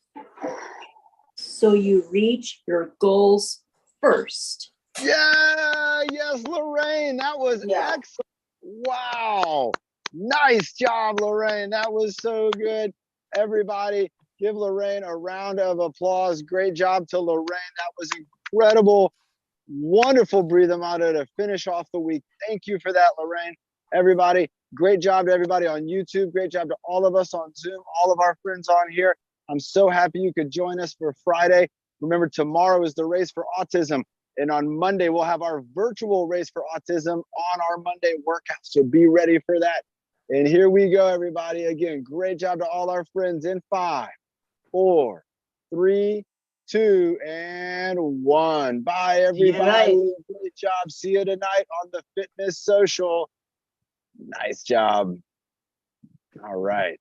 So you reach your goals first. Yeah, yes, Lorraine, that was Yeah. excellent. Wow, nice job, Lorraine. That was so good. Everybody, give Lorraine a round of applause. Great job to Lorraine. That was incredible. Wonderful breathing motto to finish off the week. Thank you for that, Lorraine. Everybody, great job to everybody on YouTube. Great job to all of us on Zoom, all of our friends on here. I'm so happy you could join us for Friday. Remember, tomorrow is the Race for Autism. And on Monday, we'll have our virtual Race for Autism on our Monday workout. So be ready for that. And here we go, everybody. Again, great job to all our friends in 5, 4, 3, 2, and 1. Bye, everybody. Great job. See you tonight on the Fitness Social. Nice job. All right.